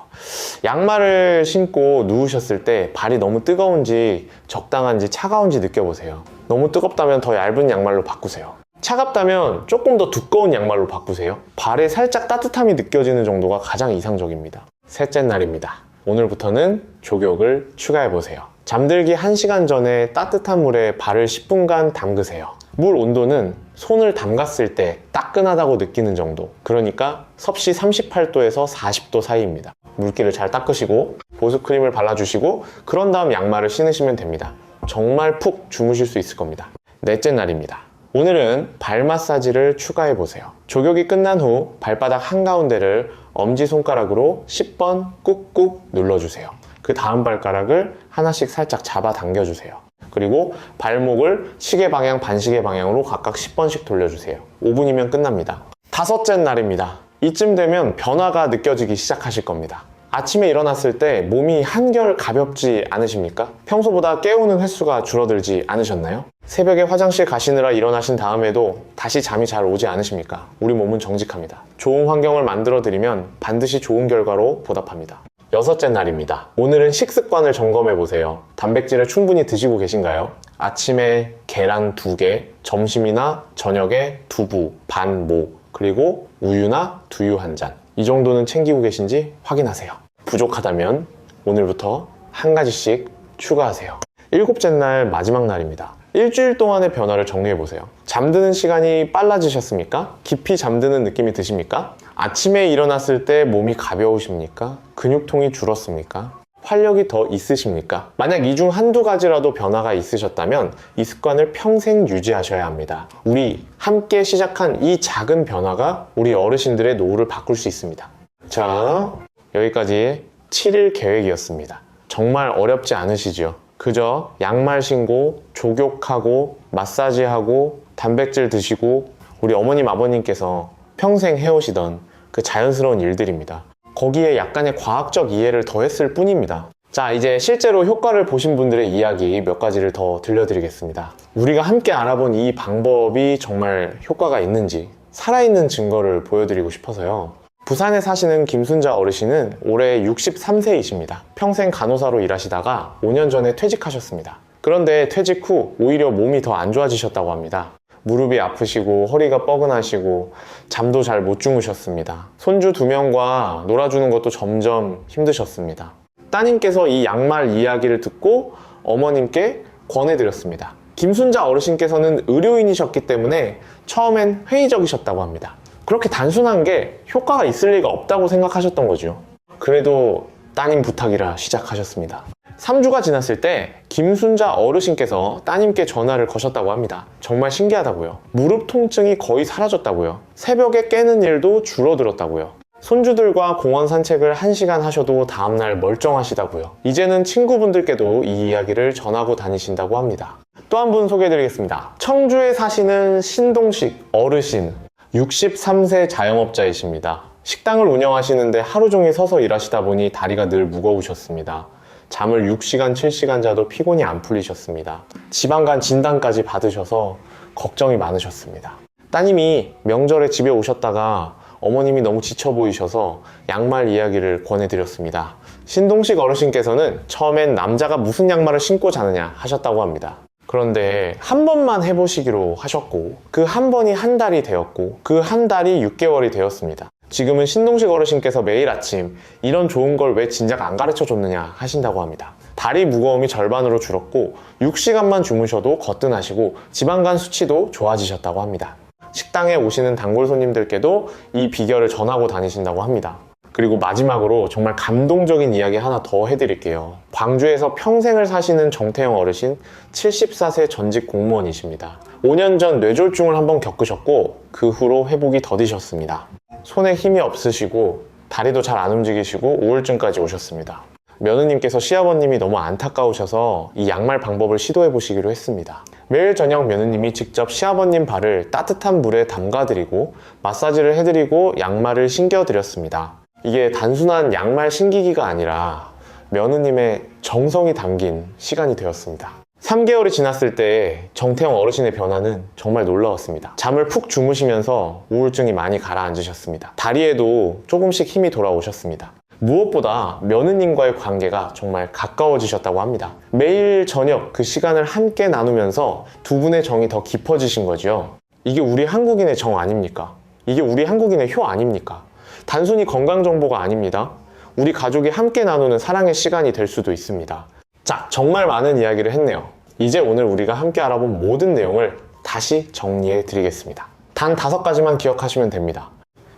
양말을 신고 누우셨을 때 발이 너무 뜨거운지 적당한지 차가운지 느껴보세요. 너무 뜨겁다면 더 얇은 양말로 바꾸세요. 차갑다면 조금 더 두꺼운 양말로 바꾸세요. 발에 살짝 따뜻함이 느껴지는 정도가 가장 이상적입니다. 셋째 날입니다. 오늘부터는 족욕을 추가해보세요. 잠들기 1시간 전에 따뜻한 물에 발을 10분간 담그세요. 물 온도는 손을 담갔을 때 따끈하다고 느끼는 정도, 그러니까 섭씨 38도에서 40도 사이입니다. 물기를 잘 닦으시고 보습크림을 발라주시고 그런 다음 양말을 신으시면 됩니다. 정말 푹 주무실 수 있을 겁니다. 넷째 날입니다. 오늘은 발 마사지를 추가해 보세요. 족욕이 끝난 후 발바닥 한가운데를 엄지손가락으로 10번 꾹꾹 눌러주세요. 그 다음 발가락을 하나씩 살짝 잡아 당겨주세요. 그리고 발목을 시계 방향, 반시계 방향으로 각각 10번씩 돌려주세요. 5분이면 끝납니다. 다섯째 날입니다. 이쯤 되면 변화가 느껴지기 시작하실 겁니다. 아침에 일어났을 때 몸이 한결 가볍지 않으십니까? 평소보다 깨우는 횟수가 줄어들지 않으셨나요? 새벽에 화장실 가시느라 일어나신 다음에도 다시 잠이 잘 오지 않으십니까? 우리 몸은 정직합니다. 좋은 환경을 만들어 드리면 반드시 좋은 결과로 보답합니다. 여섯째 날입니다. 오늘은 식습관을 점검해 보세요. 단백질을 충분히 드시고 계신가요? 아침에 계란 2개, 점심이나 저녁에 두부, 반모, 그리고 우유나 두유 1잔. 이 정도는 챙기고 계신지 확인하세요. 부족하다면 오늘부터 한 가지씩 추가하세요. 일곱째 날 마지막 날입니다. 일주일 동안의 변화를 정리해 보세요. 잠드는 시간이 빨라지셨습니까? 깊이 잠드는 느낌이 드십니까? 아침에 일어났을 때 몸이 가벼우십니까? 근육통이 줄었습니까? 활력이 더 있으십니까? 만약 이 중 한두 가지라도 변화가 있으셨다면 이 습관을 평생 유지하셔야 합니다. 우리 함께 시작한 이 작은 변화가 우리 어르신들의 노후를 바꿀 수 있습니다. 자, 여기까지 7일 계획이었습니다. 정말 어렵지 않으시죠? 그저 양말 신고, 족욕하고, 마사지하고, 단백질 드시고 우리 어머님, 아버님께서 평생 해오시던 그 자연스러운 일들입니다. 거기에 약간의 과학적 이해를 더했을 뿐입니다. 자, 이제 실제로 효과를 보신 분들의 이야기 몇 가지를 더 들려드리겠습니다. 우리가 함께 알아본 이 방법이 정말 효과가 있는지 살아있는 증거를 보여드리고 싶어서요. 부산에 사시는 김순자 어르신은 올해 63세이십니다. 평생 간호사로 일하시다가 5년 전에 퇴직하셨습니다. 그런데 퇴직 후 오히려 몸이 더 안 좋아지셨다고 합니다. 무릎이 아프시고 허리가 뻐근하시고 잠도 잘 못 주무셨습니다. 손주 2명과 놀아주는 것도 점점 힘드셨습니다. 따님께서 이 양말 이야기를 듣고 어머님께 권해드렸습니다. 김순자 어르신께서는 의료인이셨기 때문에 처음엔 회의적이셨다고 합니다. 그렇게 단순한 게 효과가 있을 리가 없다고 생각하셨던 거죠. 그래도 따님 부탁이라 시작하셨습니다. 3주가 지났을 때 김순자 어르신께서 따님께 전화를 거셨다고 합니다. 정말 신기하다고요. 무릎 통증이 거의 사라졌다고요. 새벽에 깨는 일도 줄어들었다고요. 손주들과 공원 산책을 1시간 하셔도 다음날 멀쩡하시다고요. 이제는 친구분들께도 이 이야기를 전하고 다니신다고 합니다. 또 한 분 소개해드리겠습니다. 청주에 사시는 신동식 어르신, 63세 자영업자이십니다. 식당을 운영하시는데 하루 종일 서서 일하시다 보니 다리가 늘 무거우셨습니다. 잠을 6시간, 7시간 자도 피곤이 안 풀리셨습니다. 지방간 진단까지 받으셔서 걱정이 많으셨습니다. 따님이 명절에 집에 오셨다가 어머님이 너무 지쳐 보이셔서 양말 이야기를 권해드렸습니다. 신동식 어르신께서는 처음엔 남자가 무슨 양말을 신고 자느냐 하셨다고 합니다. 그런데 한 번만 해보시기로 하셨고 그 한 번이 한 달이 되었고 그 한 달이 6개월이 되었습니다. 지금은 신동식 어르신께서 매일 아침 이런 좋은 걸 왜 진작 안 가르쳐 줬느냐 하신다고 합니다. 다리 무거움이 절반으로 줄었고 6시간만 주무셔도 거뜬하시고 지방간 수치도 좋아지셨다고 합니다. 식당에 오시는 단골 손님들께도 이 비결을 전하고 다니신다고 합니다. 그리고 마지막으로 정말 감동적인 이야기 하나 더 해드릴게요. 광주에서 평생을 사시는 정태영 어르신 74세 전직 공무원이십니다. 5년 전 뇌졸중을 한번 겪으셨고 그 후로 회복이 더디셨습니다. 손에 힘이 없으시고 다리도 잘 안 움직이시고 우울증까지 오셨습니다. 며느님께서 시아버님이 너무 안타까우셔서 이 양말 방법을 시도해 보시기로 했습니다. 매일 저녁 며느님이 직접 시아버님 발을 따뜻한 물에 담가드리고 마사지를 해드리고 양말을 신겨드렸습니다. 이게 단순한 양말 신기기가 아니라 며느님의 정성이 담긴 시간이 되었습니다. 3개월이 지났을 때 정태영 어르신의 변화는 정말 놀라웠습니다. 잠을 푹 주무시면서 우울증이 많이 가라앉으셨습니다. 다리에도 조금씩 힘이 돌아오셨습니다. 무엇보다 며느님과의 관계가 정말 가까워지셨다고 합니다. 매일 저녁 그 시간을 함께 나누면서 두 분의 정이 더 깊어지신 거죠. 이게 우리 한국인의 정 아닙니까? 이게 우리 한국인의 효 아닙니까? 단순히 건강 정보가 아닙니다. 우리 가족이 함께 나누는 사랑의 시간이 될 수도 있습니다. 자, 정말 많은 이야기를 했네요. 이제 오늘 우리가 함께 알아본 모든 내용을 다시 정리해 드리겠습니다. 단 5가지만 기억하시면 됩니다.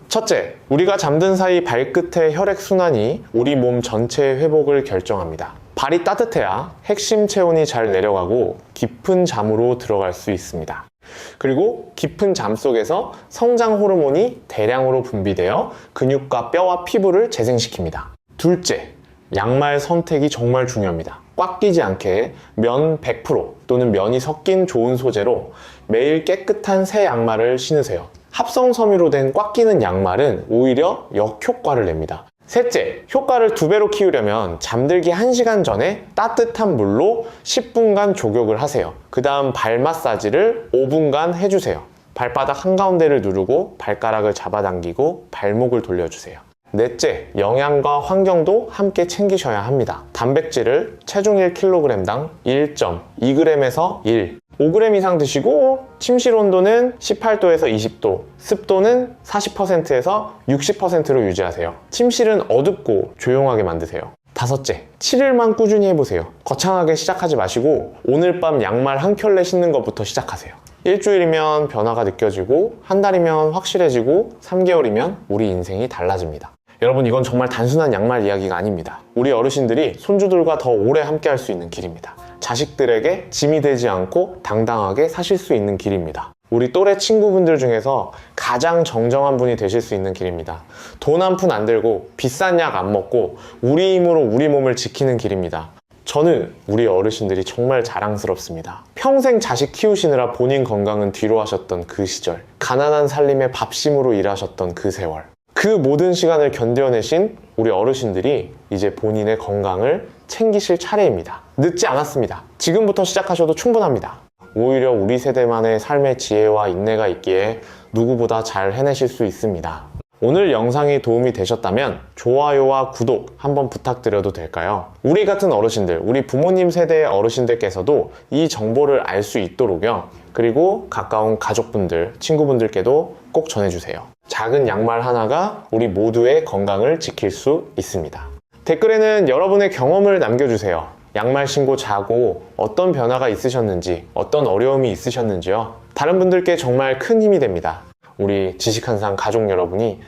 첫째, 우리가 잠든 사이 발끝의 혈액순환이 우리 몸 전체의 회복을 결정합니다. 발이 따뜻해야 핵심 체온이 잘 내려가고 깊은 잠으로 들어갈 수 있습니다. 그리고 깊은 잠 속에서 성장 호르몬이 대량으로 분비되어 근육과 뼈와 피부를 재생시킵니다. 둘째, 양말 선택이 정말 중요합니다. 꽉 끼지 않게 면 100% 또는 면이 섞인 좋은 소재로 매일 깨끗한 새 양말을 신으세요. 합성 섬유로 된 꽉 끼는 양말은 오히려 역효과를 냅니다. 셋째, 효과를 2배로 키우려면 잠들기 1시간 전에 따뜻한 물로 10분간 족욕을 하세요. 그 다음 발 마사지를 5분간 해주세요. 발바닥 한가운데를 누르고 발가락을 잡아당기고 발목을 돌려주세요. 넷째, 영양과 환경도 함께 챙기셔야 합니다. 단백질을 체중 1kg당 1.2g에서 1, 5g 이상 드시고 침실 온도는 18도에서 20도, 습도는 40%에서 60%로 유지하세요. 침실은 어둡고 조용하게 만드세요. 다섯째, 7일만 꾸준히 해보세요. 거창하게 시작하지 마시고 오늘 밤 양말 한 켤레 신는 것부터 시작하세요. 일주일이면 변화가 느껴지고 한 달이면 확실해지고 3개월이면 우리 인생이 달라집니다. 여러분, 이건 정말 단순한 양말 이야기가 아닙니다. 우리 어르신들이 손주들과 더 오래 함께 할 수 있는 길입니다. 자식들에게 짐이 되지 않고 당당하게 사실 수 있는 길입니다. 우리 또래 친구분들 중에서 가장 정정한 분이 되실 수 있는 길입니다. 돈 한 푼 안 들고 비싼 약 안 먹고 우리 힘으로 우리 몸을 지키는 길입니다. 저는 우리 어르신들이 정말 자랑스럽습니다. 평생 자식 키우시느라 본인 건강은 뒤로 하셨던 그 시절, 가난한 살림에 밥심으로 일하셨던 그 세월, 그 모든 시간을 견뎌내신 우리 어르신들이 이제 본인의 건강을 챙기실 차례입니다. 늦지 않았습니다. 지금부터 시작하셔도 충분합니다. 오히려 우리 세대만의 삶의 지혜와 인내가 있기에 누구보다 잘 해내실 수 있습니다. 오늘 영상이 도움이 되셨다면 좋아요와 구독 한번 부탁드려도 될까요? 우리 같은 어르신들, 우리 부모님 세대의 어르신들께서도 이 정보를 알 수 있도록요. 그리고 가까운 가족분들, 친구분들께도 꼭 전해주세요. 작은 양말 하나가 우리 모두의 건강을 지킬 수 있습니다. 댓글에는 여러분의 경험을 남겨주세요. 양말 신고 자고 어떤 변화가 있으셨는지, 어떤 어려움이 있으셨는지요. 다른 분들께 정말 큰 힘이 됩니다. 우리 지식한상 가족 여러분이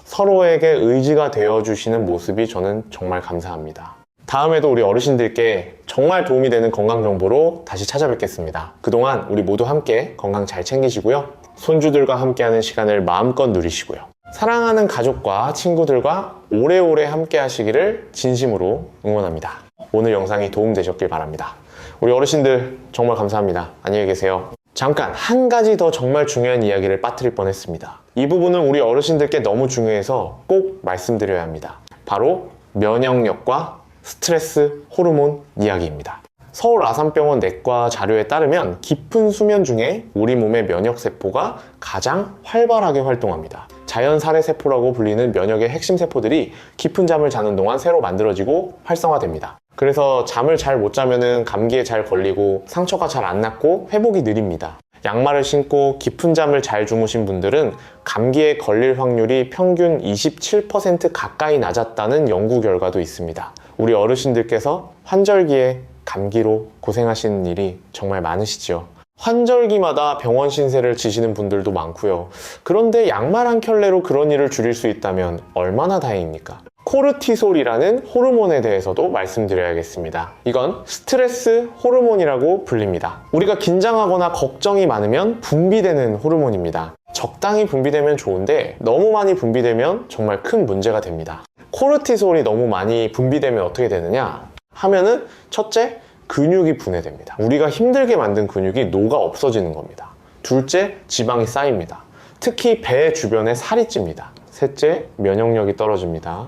서로에게 의지가 되어주시는 모습이 저는 정말 감사합니다. 다음에도 우리 어르신들께 정말 도움이 되는 건강 정보로 다시 찾아뵙겠습니다. 그동안 우리 모두 함께 건강 잘 챙기시고요. 손주들과 함께하는 시간을 마음껏 누리시고요. 사랑하는 가족과 친구들과 오래오래 함께 하시기를 진심으로 응원합니다. 오늘 영상이 도움되셨길 바랍니다. 우리 어르신들 정말 감사합니다. 안녕히 계세요. 잠깐 한 가지 더 정말 중요한 이야기를 빠뜨릴 뻔했습니다. 이 부분은 우리 어르신들께 너무 중요해서 꼭 말씀드려야 합니다. 바로 면역력과 스트레스 호르몬 이야기입니다. 서울 아산병원 내과 자료에 따르면 깊은 수면 중에 우리 몸의 면역세포가 가장 활발하게 활동합니다. 자연살해세포라고 불리는 면역의 핵심 세포들이 깊은 잠을 자는 동안 새로 만들어지고 활성화됩니다. 그래서 잠을 잘 못 자면은 감기에 잘 걸리고 상처가 잘 안 낫고 회복이 느립니다. 양말을 신고 깊은 잠을 잘 주무신 분들은 감기에 걸릴 확률이 평균 27% 가까이 낮았다는 연구 결과도 있습니다. 우리 어르신들께서 환절기에 감기로 고생하시는 일이 정말 많으시죠. 환절기마다 병원 신세를 지시는 분들도 많고요. 그런데 양말 한 켤레로 그런 일을 줄일 수 있다면 얼마나 다행입니까? 코르티솔이라는 호르몬에 대해서도 말씀드려야겠습니다. 이건 스트레스 호르몬이라고 불립니다. 우리가 긴장하거나 걱정이 많으면 분비되는 호르몬입니다. 적당히 분비되면 좋은데 너무 많이 분비되면 정말 큰 문제가 됩니다. 코르티솔이 너무 많이 분비되면 어떻게 되느냐 하면은 첫째, 근육이 분해됩니다. 우리가 힘들게 만든 근육이 녹아 없어지는 겁니다. 둘째, 지방이 쌓입니다. 특히 배 주변에 살이 찝니다. 셋째, 면역력이 떨어집니다.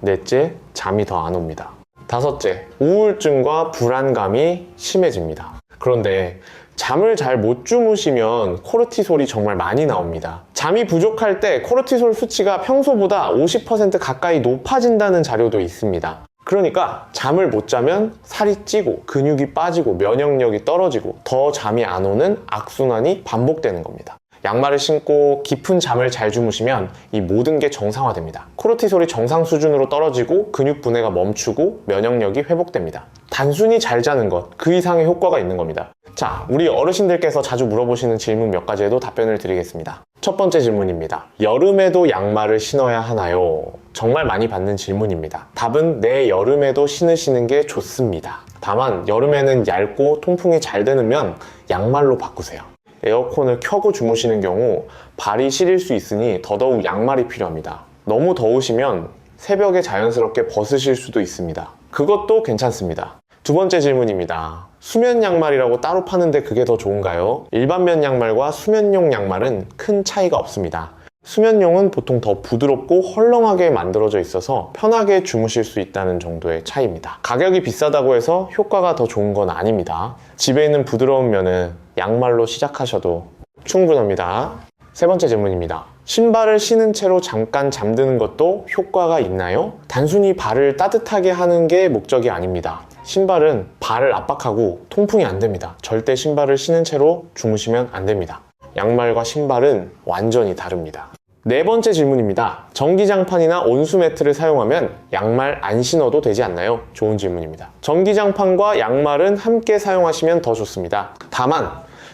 넷째, 잠이 더 안 옵니다. 다섯째, 우울증과 불안감이 심해집니다. 그런데 잠을 잘 못 주무시면 코르티솔이 정말 많이 나옵니다. 잠이 부족할 때 코르티솔 수치가 평소보다 50% 가까이 높아진다는 자료도 있습니다. 그러니까 잠을 못 자면 살이 찌고 근육이 빠지고 면역력이 떨어지고 더 잠이 안 오는 악순환이 반복되는 겁니다. 양말을 신고 깊은 잠을 잘 주무시면 이 모든 게 정상화됩니다. 코르티솔이 정상 수준으로 떨어지고 근육 분해가 멈추고 면역력이 회복됩니다. 단순히 잘 자는 것, 그 이상의 효과가 있는 겁니다. 자, 우리 어르신들께서 자주 물어보시는 질문 몇 가지에도 답변을 드리겠습니다. 첫 번째 질문입니다. 여름에도 양말을 신어야 하나요? 정말 많이 받는 질문입니다. 답은 네, 여름에도 신으시는 게 좋습니다. 다만 여름에는 얇고 통풍이 잘 되는 면 양말로 바꾸세요. 에어컨을 켜고 주무시는 경우 발이 시릴 수 있으니 더더욱 양말이 필요합니다. 너무 더우시면 새벽에 자연스럽게 벗으실 수도 있습니다. 그것도 괜찮습니다. 두 번째 질문입니다. 수면 양말이라고 따로 파는데 그게 더 좋은가요? 일반면 양말과 수면용 양말은 큰 차이가 없습니다. 수면용은 보통 더 부드럽고 헐렁하게 만들어져 있어서 편하게 주무실 수 있다는 정도의 차이입니다. 가격이 비싸다고 해서 효과가 더 좋은 건 아닙니다. 집에 있는 부드러운 면은 양말로 시작하셔도 충분합니다. 세 번째 질문입니다. 신발을 신은 채로 잠깐 잠드는 것도 효과가 있나요? 단순히 발을 따뜻하게 하는 게 목적이 아닙니다. 신발은 발을 압박하고 통풍이 안 됩니다. 절대 신발을 신은 채로 주무시면 안 됩니다. 양말과 신발은 완전히 다릅니다. 네 번째 질문입니다. 전기장판이나 온수매트를 사용하면 양말 안 신어도 되지 않나요? 좋은 질문입니다. 전기장판과 양말은 함께 사용하시면 더 좋습니다. 다만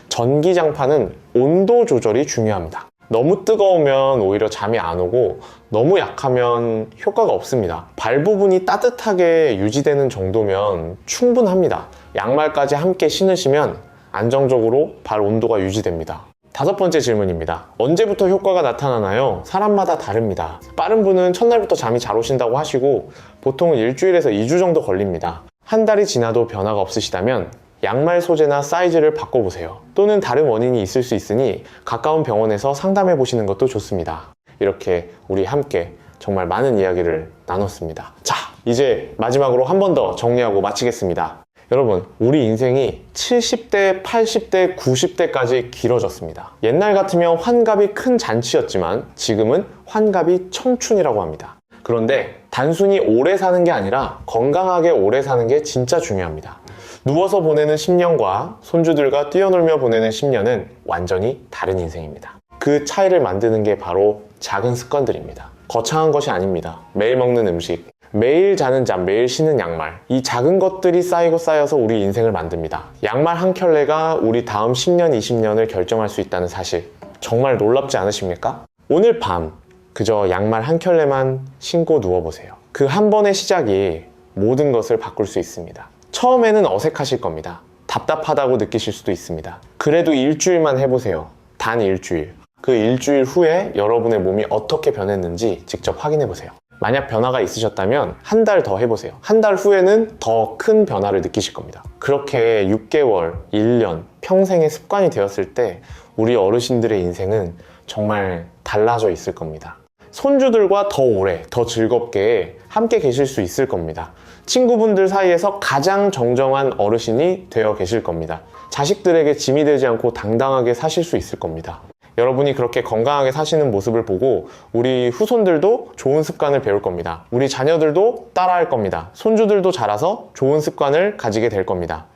전기장판은 온도 조절이 중요합니다. 너무 뜨거우면 오히려 잠이 안 오고 너무 약하면 효과가 없습니다. 발 부분이 따뜻하게 유지되는 정도면 충분합니다. 양말까지 함께 신으시면 안정적으로 발 온도가 유지됩니다. 다섯 번째 질문입니다. 언제부터 효과가 나타나나요? 사람마다 다릅니다. 빠른 분은 첫날부터 잠이 잘 오신다고 하시고 보통은 일주일에서 2주 정도 걸립니다. 한 달이 지나도 변화가 없으시다면 양말 소재나 사이즈를 바꿔보세요. 또는 다른 원인이 있을 수 있으니 가까운 병원에서 상담해 보시는 것도 좋습니다. 이렇게 우리 함께 정말 많은 이야기를 나눴습니다. 자, 이제 마지막으로 한 번 더 정리하고 마치겠습니다. 여러분, 우리 인생이 70대, 80대, 90대까지 길어졌습니다. 옛날 같으면 환갑이 큰 잔치였지만 지금은 환갑이 청춘이라고 합니다. 그런데 단순히 오래 사는 게 아니라 건강하게 오래 사는 게 진짜 중요합니다. 누워서 보내는 10년과 손주들과 뛰어놀며 보내는 10년은 완전히 다른 인생입니다. 그 차이를 만드는 게 바로 작은 습관들입니다. 거창한 것이 아닙니다. 매일 먹는 음식, 매일 자는 잠, 매일 신는 양말, 이 작은 것들이 쌓이고 쌓여서 우리 인생을 만듭니다. 양말 한 켤레가 우리 다음 10년, 20년을 결정할 수 있다는 사실, 정말 놀랍지 않으십니까? 오늘 밤 그저 양말 한 켤레만 신고 누워보세요. 그 한 번의 시작이 모든 것을 바꿀 수 있습니다. 처음에는 어색하실 겁니다. 답답하다고 느끼실 수도 있습니다. 그래도 일주일만 해보세요. 단 일주일. 그 일주일 후에 여러분의 몸이 어떻게 변했는지 직접 확인해 보세요. 만약 변화가 있으셨다면 한 달 더 해보세요. 한 달 후에는 더 큰 변화를 느끼실 겁니다. 그렇게 6개월, 1년, 평생의 습관이 되었을 때 우리 어르신들의 인생은 정말 달라져 있을 겁니다. 손주들과 더 오래, 더 즐겁게 함께 계실 수 있을 겁니다. 친구분들 사이에서 가장 정정한 어르신이 되어 계실 겁니다. 자식들에게 짐이 되지 않고 당당하게 사실 수 있을 겁니다. 여러분이 그렇게 건강하게 사시는 모습을 보고 우리 후손들도 좋은 습관을 배울 겁니다. 우리 자녀들도 따라할 겁니다. 손주들도 자라서 좋은 습관을 가지게 될 겁니다.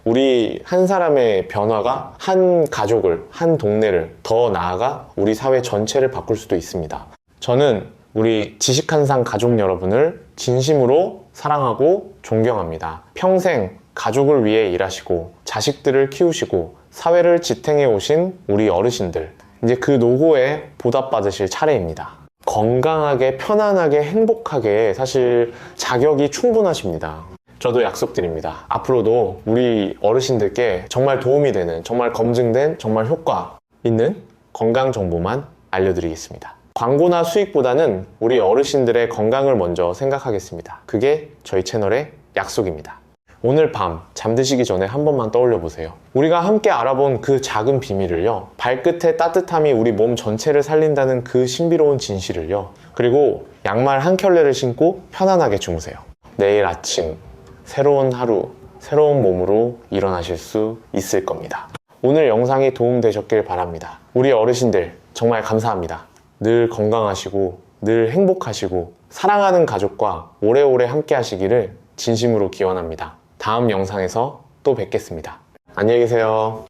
우리 한 사람의 변화가 한 가족을, 한 동네를, 더 나아가 우리 사회 전체를 바꿀 수도 있습니다. 저는 우리 지식한상 가족 여러분을 진심으로 사랑하고 존경합니다. 평생 가족을 위해 일하시고 자식들을 키우시고 사회를 지탱해 오신 우리 어르신들, 이제 그 노고에 보답받으실 차례입니다. 건강하게, 편안하게, 행복하게 사실 자격이 충분하십니다. 저도 약속드립니다. 앞으로도 우리 어르신들께 정말 도움이 되는, 정말 검증된, 정말 효과 있는 건강 정보만 알려드리겠습니다. 광고나 수익보다는 우리 어르신들의 건강을 먼저 생각하겠습니다. 그게 저희 채널의 약속입니다. 오늘 밤 잠드시기 전에 한 번만 떠올려 보세요. 우리가 함께 알아본 그 작은 비밀을요, 발끝의 따뜻함이 우리 몸 전체를 살린다는 그 신비로운 진실을요, 그리고 양말 한 켤레를 신고 편안하게 주무세요. 내일 아침 새로운 하루, 새로운 몸으로 일어나실 수 있을 겁니다. 오늘 영상이 도움되셨길 바랍니다. 우리 어르신들 정말 감사합니다. 늘 건강하시고 늘 행복하시고 사랑하는 가족과 오래오래 함께 하시기를 진심으로 기원합니다. 다음 영상에서 또 뵙겠습니다. 안녕히 계세요.